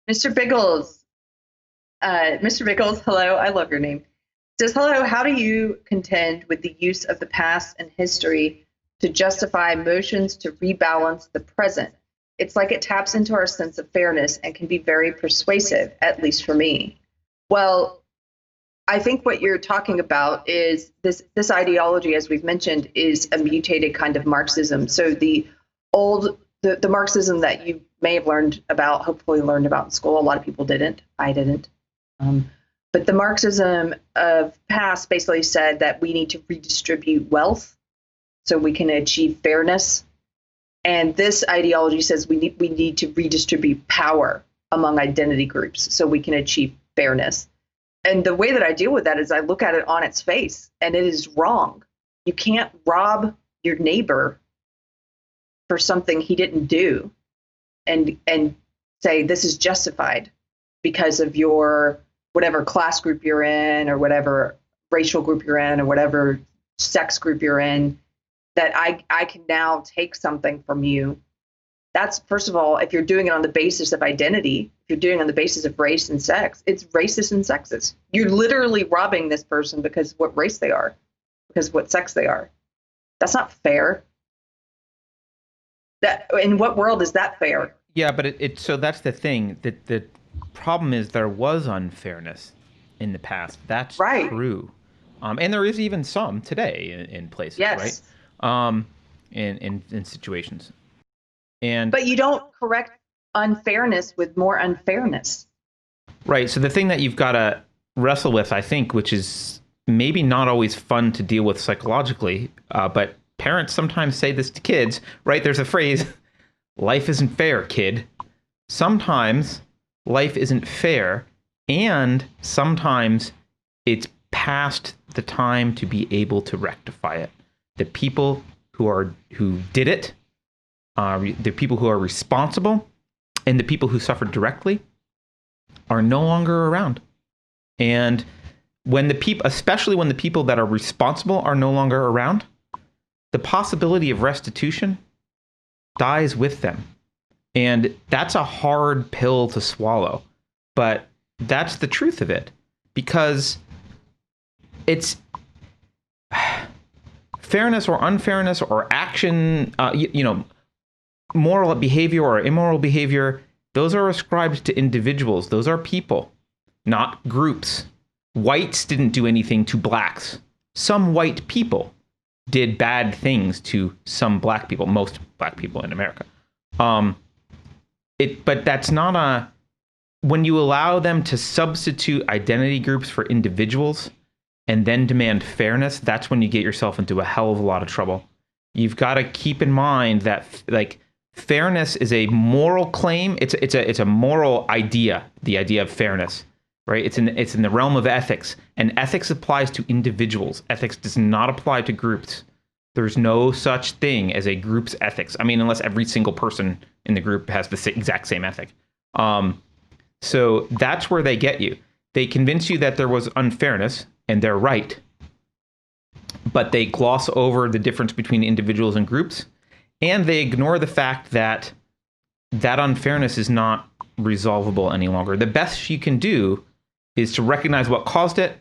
Mr. Biggles, Mr. Biggles, hello, I love your name. Says, hello, how do you contend with the use of the past and history to justify motions to rebalance the present? It's like it taps into our sense of fairness and can be very persuasive, at least for me. Well, I think what you're talking about is this ideology, as we've mentioned, is a mutated kind of Marxism. So the Marxism that you may have learned about, hopefully learned about in school. A lot of people didn't. I didn't. But the Marxism of past basically said that we need to redistribute wealth so we can achieve fairness. And this ideology says we need to redistribute power among identity groups so we can achieve fairness. And the way that I deal with that is I look at it on its face, and it is wrong. You can't rob your neighbor for something he didn't do and say this is justified because of your whatever class group you're in or whatever racial group you're in or whatever sex group you're in, that I can now take something from you. That's, first of all, if you're doing it on the basis of identity, if you're doing it on the basis of race and sex, it's racist and sexist. You're literally robbing this person because of what race they are, because of what sex they are. That's not fair. That, in what world is that fair? Yeah, but so that's the thing. That the problem is there was unfairness in the past. That's right. True. And there is even some today in places, yes. Right? In situations. But you don't correct unfairness with more unfairness. Right. So the thing that you've got to wrestle with, I think, which is maybe not always fun to deal with psychologically, but parents sometimes say this to kids, right? There's a phrase, life isn't fair, kid. Sometimes life isn't fair, and sometimes it's past the time to be able to rectify it. The people who did it, the people who are responsible, and the people who suffered directly are no longer around. And when especially when the people that are responsible are no longer around, the possibility of restitution dies with them. And that's a hard pill to swallow, but that's the truth of it, because it's fairness or unfairness or action, moral behavior or immoral behavior, those are ascribed to individuals. Those are people, not groups. Whites didn't do anything to blacks. Some white people did bad things to some black people, most black people in America. But that's not when you allow them to substitute identity groups for individuals and then demand fairness, that's when you get yourself into a hell of a lot of trouble. You've got to keep in mind that, like, fairness is a moral claim. It's a moral idea, the idea of fairness, right? It's in the realm of ethics, and ethics applies to individuals. Ethics does not apply to groups. There's no such thing as a group's ethics. I mean, unless every single person in the group has the exact same ethic. So that's where they get you. They convince you that there was unfairness, and they're right, but they gloss over the difference between individuals and groups, and they ignore the fact that that unfairness is not resolvable any longer. The best you can do is to recognize what caused it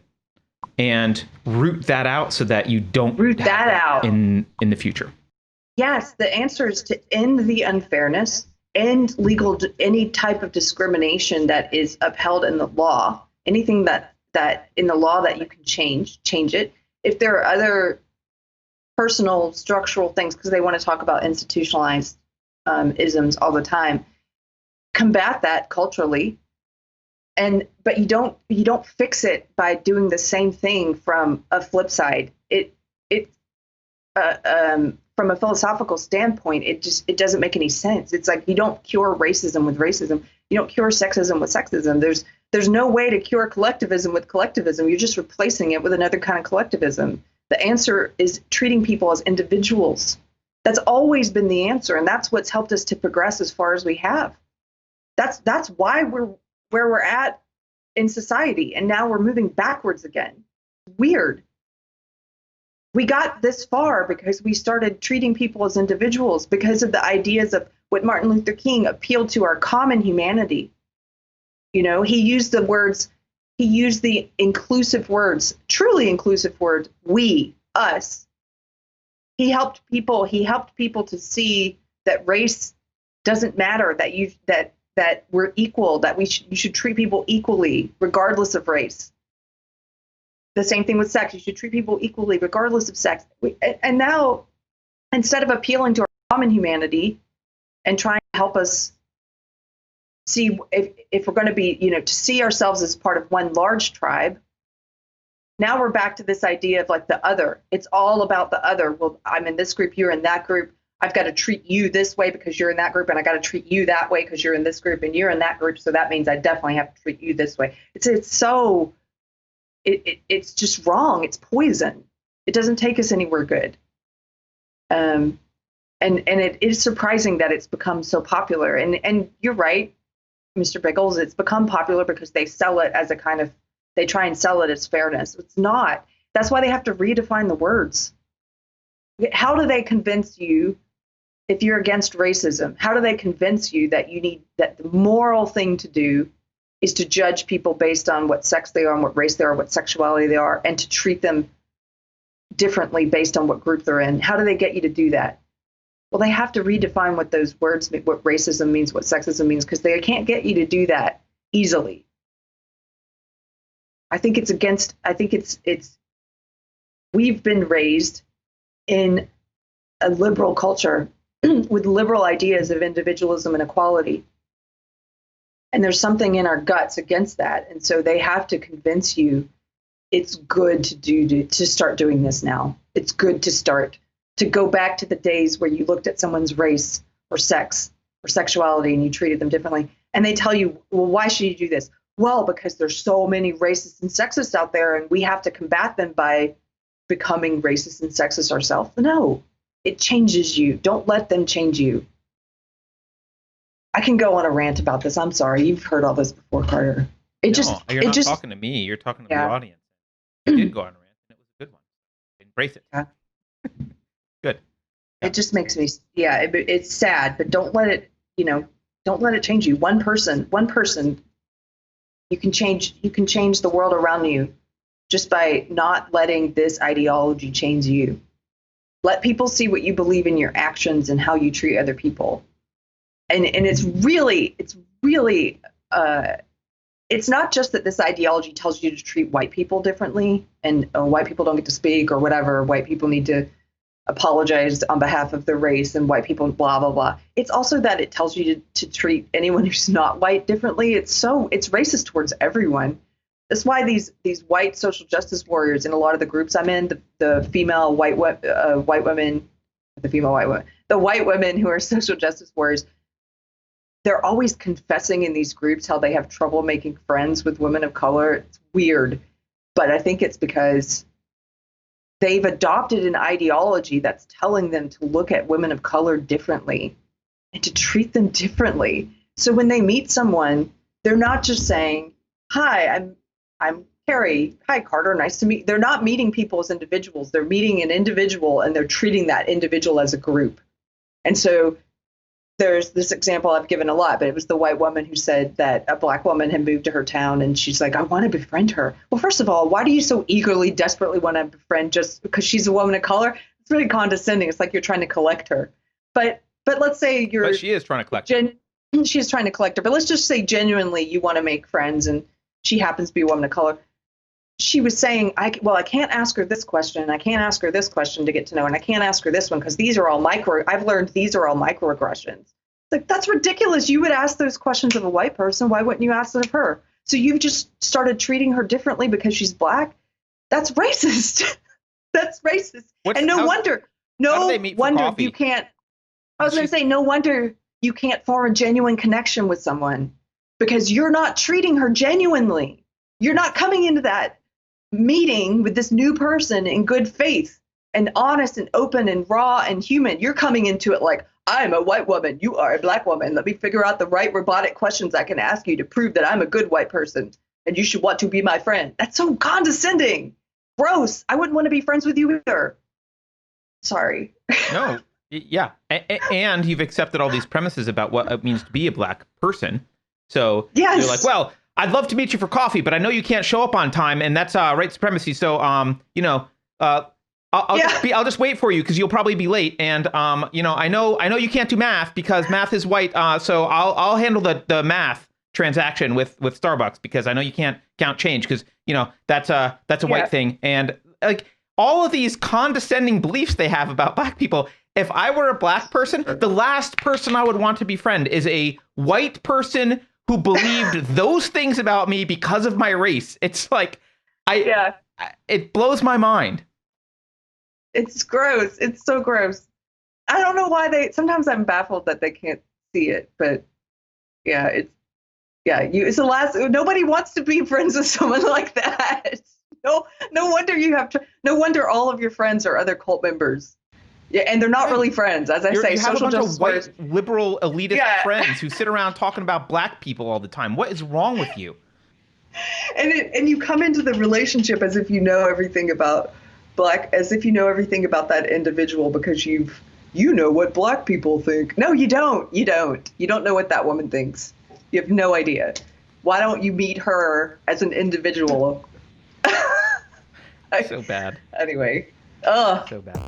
and root that out so that you don't root that out in the future. Yes, the answer is to end the unfairness, end any type of discrimination that is upheld in the law. Anything that in the law that you can change it. If there are other personal structural things, because they want to talk about institutionalized isms all the time, combat that culturally. But you don't fix it by doing the same thing from a flip side. From a philosophical standpoint, it doesn't make any sense. It's like you don't cure racism with racism. You don't cure sexism with sexism. There's no way to cure collectivism with collectivism. You're just replacing it with another kind of collectivism. The answer is treating people as individuals. That's always been the answer, and that's what's helped us to progress as far as we have. That's why we're where we're at in society, and now we're moving backwards again. Weird. We got this far because we started treating people as individuals, because of the ideas of with Martin Luther King appealed to our common humanity. He used the inclusive words, truly inclusive words, we, us. He helped people to see that race doesn't matter, that we're equal, that you should treat people equally, regardless of race. The same thing with sex. You should treat people equally, regardless of sex. And now, instead of appealing to our common humanity and trying to help us see if we're going to be, to see ourselves as part of one large tribe, now we're back to this idea of like the other. It's all about the other. Well, I'm in this group, you're in that group. I've got to treat you this way because you're in that group, and I got to treat you that way because you're in this group and you're in that group. So that means I definitely have to treat you this way. It's just wrong. It's poison. It doesn't take us anywhere good. And it is surprising that it's become so popular. And you're right, Mr. Bickles. It's become popular because they sell it as they try and sell it as fairness. It's not. That's why they have to redefine the words. How do they convince you, if you're against racism, how do they convince you that that the moral thing to do is to judge people based on what sex they are and what race they are, what sexuality they are, and to treat them differently based on what group they're in? How do they get you to do that? Well, they have to redefine what those words mean, what racism means, what sexism means, because they can't get you to do that easily. I think we've been raised in a liberal culture with liberal ideas of individualism and equality. And there's something in our guts against that. And so they have to convince you it's good to start doing this now. It's good to go back to the days where you looked at someone's race or sex or sexuality and you treated them differently. And they tell you, well, why should you do this? Well, because there's so many racists and sexists out there and we have to combat them by becoming racist and sexist ourselves. No, it changes you. Don't let them change you. I can go on a rant about this. I'm sorry. You've heard all this before, Carter. You're not talking to me. You're talking to the audience. You did go on a rant, and it was a good one. Embrace it. Yeah. Good. Yeah. It just makes me, it's sad, but don't let it change you. One person, you can change the world around you just by not letting this ideology change you. Let people see what you believe in your actions and how you treat other people. And it's really, it's not just that this ideology tells you to treat white people differently and white people don't get to speak or whatever, white people need to apologize on behalf of their race and white people, blah, blah, blah. It's also that it tells you to treat anyone who's not white differently. It's racist towards everyone. That's why these white social justice warriors in a lot of the groups I'm in, the female white women, the white women who are social justice warriors, they're always confessing in these groups how they have trouble making friends with women of color. It's weird, but I think it's because they've adopted an ideology that's telling them to look at women of color differently and to treat them differently. So when they meet someone, they're not just saying, "Hi, I'm Carrie. Hi, Carter. Nice to meet." They're not meeting people as individuals. They're meeting an individual and they're treating that individual as a group. And so there's this example I've given a lot, but it was the white woman who said that a black woman had moved to her town and she's like, I want to befriend her. Well, first of all, why do you so eagerly, desperately want to befriend just because she's a woman of color? It's really condescending. It's like you're trying to collect her. But let's say But she is trying to collect her. She's trying to collect her. But let's just say genuinely you want to make friends and she happens to be a woman of color. She was saying, I can't ask her this question. I can't ask her this question to get to know. And I can't ask her this one because I've learned these are all microaggressions. Like, that's ridiculous. You would ask those questions of a white person. Why wouldn't you ask it of her? So you've just started treating her differently because she's black? That's racist. That's racist. And no wonder you can't. I was going to say, no wonder you can't form a genuine connection with someone because you're not treating her genuinely. You're not coming into that meeting with this new person in good faith and honest and open and raw and human. You're coming into it like, I'm a white woman. You are a black woman. Let me figure out the right robotic questions I can ask you to prove that I'm a good white person and you should want to be my friend. That's so condescending. Gross. I wouldn't want to be friends with you either. Sorry. No, Yeah. And you've accepted all these premises about what it means to be a black person. So you're like, Yes. well, I'd love to meet you for coffee, but I know you can't show up on time, and that's white supremacy. So, uh, Yeah. I'll just wait for you because you'll probably be late. And I know you can't do math because math is white. So I'll handle the math transaction with Starbucks because I know you can't count change because that's a Yeah. white thing. And like all of these condescending beliefs they have about black people. If I were a black person, the last person I would want to befriend is a white person who believed those things about me because of my race. It's like Yeah. it blows my mind. It's gross. It's so gross. I don't know why sometimes I'm baffled that they can't see it, but yeah, it's the last, nobody wants to be friends with someone like that. No wonder no wonder all of your friends are other cult members. Yeah, and they're not really friends. As I say, You have a social bunch justice of white warriors. liberal elitist Yeah. friends who sit around talking about black people all the time. What is wrong with you? And you come into the relationship as if you know everything about as if you know everything about that individual because you know what black people think. No, you don't. You don't know what that woman thinks. You have no idea. Why don't you meet her as an individual? So bad. Anyway. So bad.